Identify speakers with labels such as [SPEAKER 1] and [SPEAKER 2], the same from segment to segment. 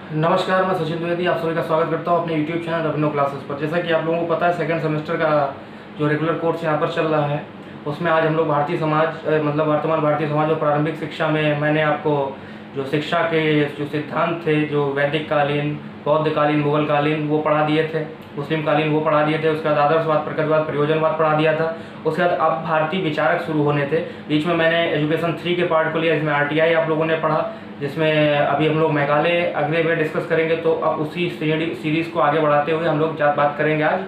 [SPEAKER 1] नमस्कार, मैं सचिन द्विवेदी आप सभी का स्वागत करता हूं अपने YouTube चैनल रविनो क्लासेस पर। जैसा कि आप लोगों को पता है, सेकंड सेमेस्टर का जो रेगुलर कोर्स यहाँ पर चल रहा है, उसमें आज हम लोग भारतीय समाज मतलब वर्तमान भारतीय समाज और प्रारंभिक शिक्षा में मैंने आपको जो शिक्षा के जो सिद्धांत थे, जो वैदिक कालीन, बौद्ध कालीन, मुगल कालीन वो पढ़ा दिए थे, मुस्लिम कालीन वो पढ़ा दिए थे। उसके बाद आदर्शवाद, प्रगतिवाद, प्रयोजनवाद पढ़ा दिया था। उसके बाद अब भारतीय विचारक शुरू होने थे। बीच में मैंने एजुकेशन 3 के पार्ट को लिया, इसमें RTI आप लोगों ने पढ़ा, जिसमें अभी हम लोग मेघालय अगले में डिस्कस करेंगे। तो अब उसी सीरीज़ को आगे बढ़ाते हुए हम लोग बात करेंगे आज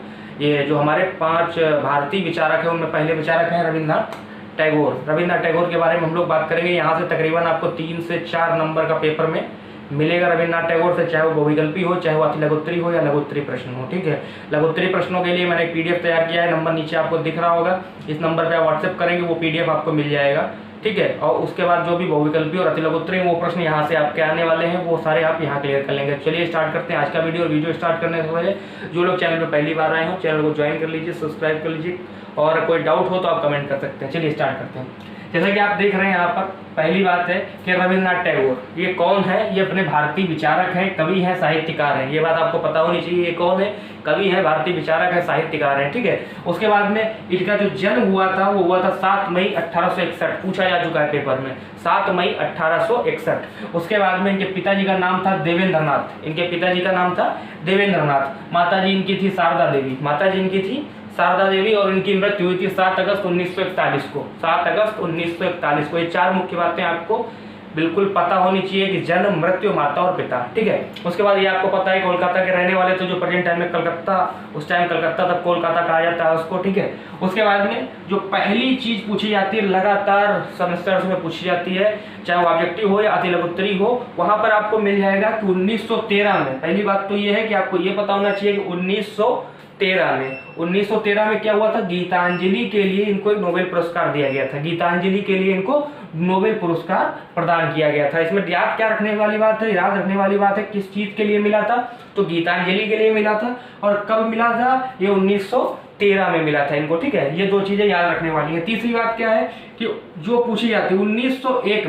[SPEAKER 1] ये जो हमारे 5 भारतीय विचारक हैं, उनमें पहले विचारक हैं रविन्द्रनाथ टैगोर। रविन्द्रनाथ टैगोर के बारे में हम लोग बात करेंगे। यहाँ से तकरीबन आपको 3 से 4 नंबर का पेपर में मिलेगा रविन्द्रनाथ टैगोर से, चाहे वो बहुविकल्पी हो, चाहे वो अति लघुत्तरी हो या लघुत्तरी प्रश्न हो। ठीक है, लघुत्तरी प्रश्नों के लिए मैंने एक PDF तैयार किया है, नंबर नीचे आपको दिख रहा होगा। इस नंबर पे आप व्हाट्सएप करेंगे, वो PDF आपको मिल जाएगा। ठीक है, और उसके बाद जो भी बहुविकल्पी और अति लघुत्तरी वो प्रश्न यहाँ से आपके आने वाले हैं, वो सारे आप यहाँ क्लियर कर लेंगे। चलिए स्टार्ट करते हैं आज का वीडियो। और वीडियो स्टार्ट करने से पहले जो लोग चैनल पर पहली बार आए हो, चैनल को ज्वाइन कर लीजिए, सब्सक्राइब कर लीजिए, और कोई डाउट हो तो आप कमेंट कर सकते हैं। चलिए स्टार्ट करते हैं। जैसा कि आप देख रहे हैं यहाँ पर, पहली बात है कि रविन्द्रनाथ टैगोर ये कौन है। ये अपने भारतीय विचारक हैं, कवि हैं, साहित्यकार हैं। ये बात आपको पता होनी चाहिए। ये कौन है? कवि है, भारतीय विचारक है, साहित्यकार है। ठीक है, उसके बाद में इनका जो जन्म हुआ था वो हुआ था 7 मई 1861। पूछा जा चुका है पेपर में, 7 मई 1861। उसके बाद में इनके पिताजी का नाम था देवेंद्रनाथ। इनके पिताजी का नाम था देवेंद्रनाथ। माताजी इनकी थी शारदा देवी। माताजी इनकी थी शारदा देवी, और इनकी मृत्यु हुई थी 7 अगस्त 1941 को। 7 अगस्त 1941 को। ये 4 मुख्य बातें आपको बिल्कुल पता होनी चाहिए कि जन्म, मृत्यु, माता और पिता। ठीक है, उसके बाद ये आपको पता है कोलकाता के रहने वाले थे, जो प्रेजेंट टाइम में कलकत्ता, उस टाइम कलकत्ता तब कोलकाता कहा जाता है उसको। ठीक है, उसके बाद में जो पहली चीज पूछी जाती है, लगातार सेमेस्टर्स में पूछी जाती है, चाहे वो ऑब्जेक्टिव हो या अति लघुत्तरी हो, वहां पर आपको मिल जाएगा कि 1913 में। पहली बात तो ये है कि आपको ये पता होना चाहिए कि 1913 में क्या हुआ था? गीतांजलि के लिए इनको एक नोबेल पुरस्कार दिया गया था। गीतांजलि के लिए इनको नोबेल पुरस्कार प्रदान किया गया था। इसमें याद क्या रखने वाली बात है? याद रखने वाली बात है किस चीज के लिए मिला था? तो गीतांजलि के लिए मिला था। और कब मिला था? ये 1913 में मिला था इनको। ठीक है, ये 2 चीजें याद रखने वाली है। तीसरी बात क्या है कि जो पूछी जाती है 1901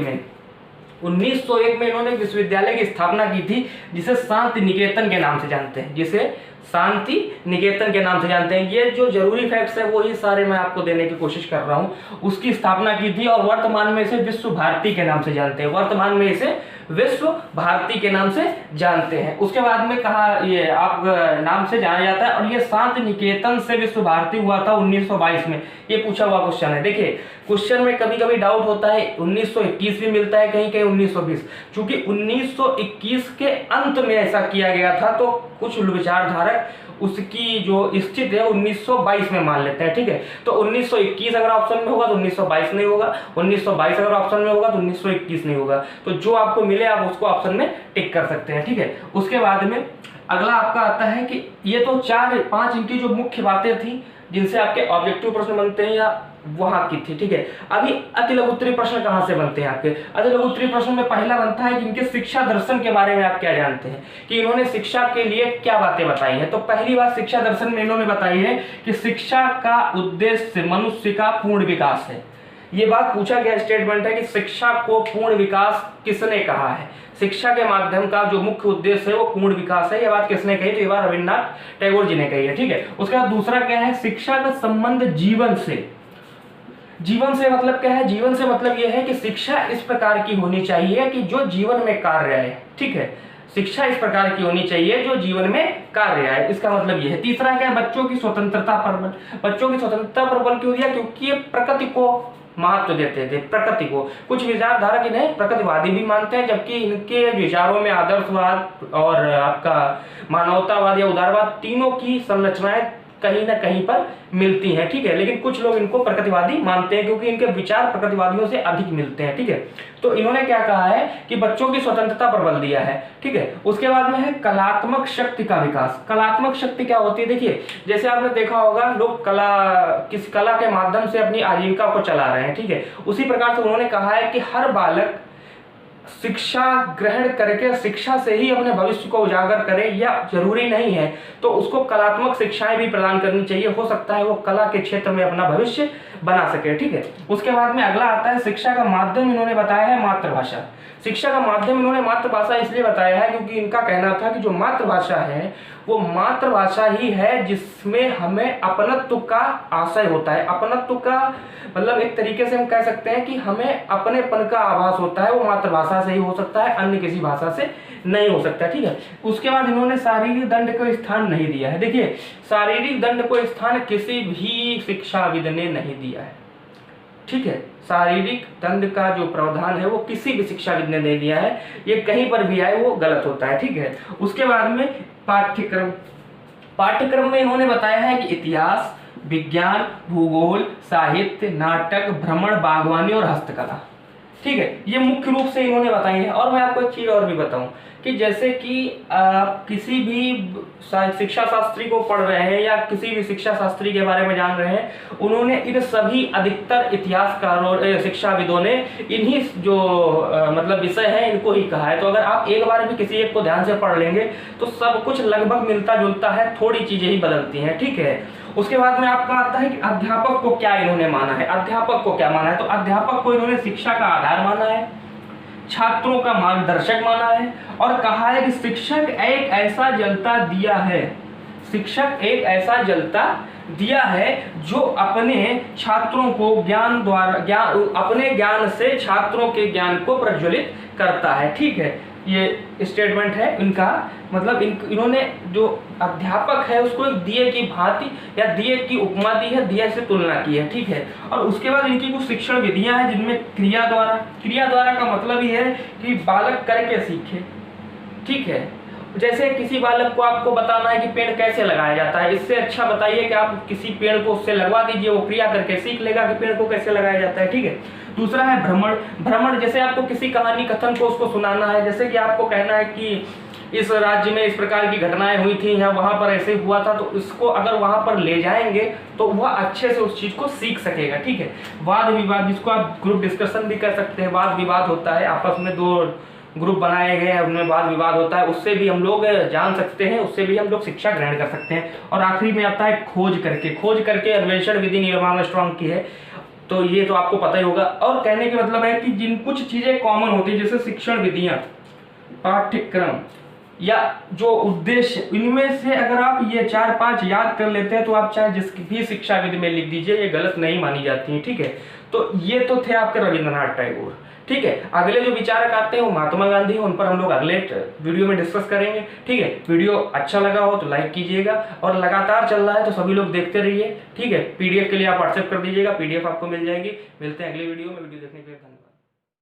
[SPEAKER 1] में इन्होंने विश्वविद्यालय की स्थापना की थी, जिसे शांति निकेतन के नाम से जानते हैं। जिसे शांति निकेतन के नाम से जानते हैं। ये जो जरूरी फैक्ट्स है वो ही सारे मैं आपको देने की कोशिश कर रहा हूँ। उसकी स्थापना की थी, और वर्तमान में इसे विश्व भारती के नाम से जानते हैं। वर्तमान में इसे विश्व भारती के नाम से जानते हैं। उसके बाद में कहा ये आप नाम से जाना जाता है। और ये शांति निकेतन से विश्व भारती हुआ था 1922 में। ये पूछा हुआ क्वेश्चन है। देखिए, क्वेश्चन में कभी कभी डाउट होता है, 1921 भी मिलता है, कहीं कहीं 1920। चूंकि 1921 के अंत में ऐसा किया गया था, तो कुछ विचारधारक उसकी जो स्थिति है 1922 में मान लेते हैं। ठीक है, तो 1921 अगर ऑप्शन में होगा तो 1922 नहीं होगा, 1922 अगर ऑप्शन में होगा तो 1921 नहीं होगा। तो जो आपको मिले आप उसको ऑप्शन में टिक कर सकते हैं। ठीक है, उसके बाद में अगला आपका आता है कि ये तो 4-5 इनकी जो मुख्य बातें थी जिनसे आपके ऑब्जेक्टिव प्रश्न बनते हैं, या वहां की थी। ठीक है, अभी अति लघुत्तरी प्रश्न कहां से बनते हैं आपके? अति लघुत्तरी प्रश्न में पहला बनता है कि इनके शिक्षा दर्शन के बारे में आप क्या जानते हैं, कि इन्होंने शिक्षा के लिए क्या बातें बताई हैं। तो पहली बात शिक्षा दर्शन में इन्होंने बताई है कि शिक्षा का उद्देश्य मनुष्य का पूर्ण विकास है। ये बात पूछा गया स्टेटमेंट है कि शिक्षा को पूर्ण विकास किसने कहा है? शिक्षा के माध्यम का जो मुख्य उद्देश्य है वो पूर्ण विकास है। ये बात किसने कही? तो ये बात रविन्द्रनाथ टैगोर जी ने कही है। ठीक है, उसके बाद दूसरा क्या है? शिक्षा का संबंध जीवन से। जीवन से मतलब क्या है? जीवन से मतलब यह है कि शिक्षा इस प्रकार की होनी चाहिए कि जो जीवन में कार्य आए। ठीक है, शिक्षा इस प्रकार की होनी चाहिए जो जीवन में कार्य आए, इसका मतलब यह है। तीसरा क्या है? बच्चों की स्वतंत्रता पर बल। बच्चों की स्वतंत्रता पर बल क्यों दिया? क्योंकि ये प्रकृति को महत्व देते थे, प्रकृति को। कुछ विचारधारक इन्हें प्रकृतिवादी भी मानते हैं, जबकि इनके विचारों में आदर्शवाद और आपका मानवतावाद या उदारवाद, तीनों की संरचनाएं कहीं ना कहीं पर मिलती हैं। ठीक है, लेकिन कुछ लोग इनको प्रकृतिवादी मानते हैं क्योंकि इनके विचार प्रकृतिवादियों से अधिक मिलते हैं। ठीक है, तो इन्होंने क्या कहा है कि बच्चों की स्वतंत्रता पर बल दिया है। ठीक है, उसके बाद में है कलात्मक शक्ति का विकास। कलात्मक शक्ति क्या होती है? देखिए, जैसे आपने देखा होगा लोग किस कला के माध्यम से अपनी आजीविका को चला रहे हैं। ठीक है, उसी प्रकार से उन्होंने कहा है कि हर बालक शिक्षा ग्रहण करके शिक्षा से ही अपने भविष्य को उजागर करे, या जरूरी नहीं है तो उसको कलात्मक शिक्षाएं भी प्रदान करनी चाहिए। हो सकता है वो कला के क्षेत्र में अपना भविष्य बना सके, ठीक है। उसके बाद में अगला आता है शिक्षा का माध्यम, इन्होंने बताया है मातृभाषा। शिक्षा का माध्यम इन्होंने मातृभाषा इसलिए बताया है क्योंकि इनका कहना था कि जो मातृभाषा है वो मातृभाषा ही है जिसमें हमें अपनत्व का आशय होता है। अपनत्व का मतलब एक तरीके से हम कह सकते हैं कि हमें अपनेपन का आभास होता है, वो मातृभाषा से ही हो सकता है, अन्य किसी भाषा से नहीं हो सकता, ठीक है। उसके बाद इन्होंने शारीरिक दंड को स्थान नहीं दिया है। देखिए, शारीरिक दंड को स्थान किसी भी शिक्षाविद ने नहीं दिया है, ठीक है। शारीरिक दंड का जो प्रावधान है वो किसी भी शिक्षाविद ने नहीं दिया है, ये कहीं पर भी आए वो गलत होता है, ठीक है। उसके बाद में पाठ्यक्रम में इन्होंने बताया है कि इतिहास, विज्ञान, भूगोल, साहित्य, नाटक, भ्रमण, बागवानी और हस्तकला, ठीक है, ये मुख्य रूप से इन्होंने बताई है। और मैं आपको एक चीज और भी बताऊं कि जैसे कि आप किसी भी शिक्षा शास्त्री को पढ़ रहे हैं या किसी भी शिक्षा शास्त्री के बारे में जान रहे हैं, उन्होंने इन सभी अधिकतर इतिहासकारों शिक्षाविदों ने इन्हीं जो मतलब विषय है इनको ही कहा है। तो अगर आप एक बार भी किसी एक को ध्यान से पढ़ लेंगे तो सब कुछ लगभग मिलता जुलता है, थोड़ी चीजें ही बदलती हैं, ठीक है। उसके बाद में आपका आता है कि अध्यापक को क्या इन्होंने माना है। अध्यापक को क्या माना है, तो अध्यापक को इन्होंने शिक्षा का आधार माना है, छात्रों का मार्गदर्शक माना है, और कहा है कि शिक्षक एक ऐसा जलता दिया है, शिक्षक एक ऐसा जलता दिया है जो अपने छात्रों को ज्ञान द्वारा अपने ज्ञान से छात्रों के ज्ञान को प्रज्वलित करता है, ठीक है। ये स्टेटमेंट है इनका, मतलब इन्होंने जो अध्यापक है उसको एक दिए की भांति या दिए की उपमा दी है, दिए से तुलना की है, ठीक है। और उसके बाद इनकी कुछ शिक्षण विधियां हैं जिनमें क्रिया द्वारा का मतलब ही है कि बालक करके सीखे, ठीक है। जैसे किसी बालक को आपको बताना है कि पेड़ कैसे लगाया जाता है, इससे अच्छा बताइए कि आप किसी पेड़ को उससे लगवा दीजिए, वो क्रिया करके सीख लेगा कि पेड़ को कैसे लगाया जाता है, ठीक है। दूसरा है भ्रमण, जैसे आपको किसी कहानी कथन को उसको सुनाना है, जैसे कि आपको कहना है कि इस राज्य में इस प्रकार की घटनाएं हुई थी या वहां पर ऐसे हुआ था, तो इसको अगर वहां पर ले जाएंगे तो वह अच्छे से उस चीज को सीख सकेगा, ठीक है। वाद विवाद, जिसको आप ग्रुप डिस्कशन भी कर सकते हैं, वाद विवाद होता है, आपस में दो ग्रुप बनाए गए हैं, उनमें वाद विवाद होता है, उससे भी हम लोग जान सकते हैं, उससे भी हम लोग शिक्षा ग्रहण कर सकते हैं। और आखिरी में आता है खोज करके अन्वेषण विधि नील आर्मस्ट्रांग की है, तो ये तो आपको पता ही होगा। और कहने का मतलब है कि जिन कुछ चीजें कॉमन होती है, जैसे शिक्षण विधियां, पाठ्यक्रम या जो उद्देश्य, इनमें से अगर आप ये 4-5 याद कर लेते हैं तो आप चाहे जिस भी शिक्षा विधि में लिख दीजिए, ये गलत नहीं मानी जाती है, ठीक है। तो ये तो थे आपके रविंद्रनाथ टैगोर, ठीक है। अगले जो विचारक आते हैं वो महात्मा गांधी हैं, उन पर हम लोग अगले वीडियो में डिस्कस करेंगे, ठीक है। वीडियो अच्छा लगा हो तो लाइक कीजिएगा, और लगातार चल रहा है तो सभी लोग देखते रहिए, ठीक है। पीडीएफ के लिए आप व्हाट्सएप कर दीजिएगा, पीडीएफ आपको मिल जाएगी। मिलते हैं अगले वीडियो में, वीडियो देखने के लिए धन्यवाद।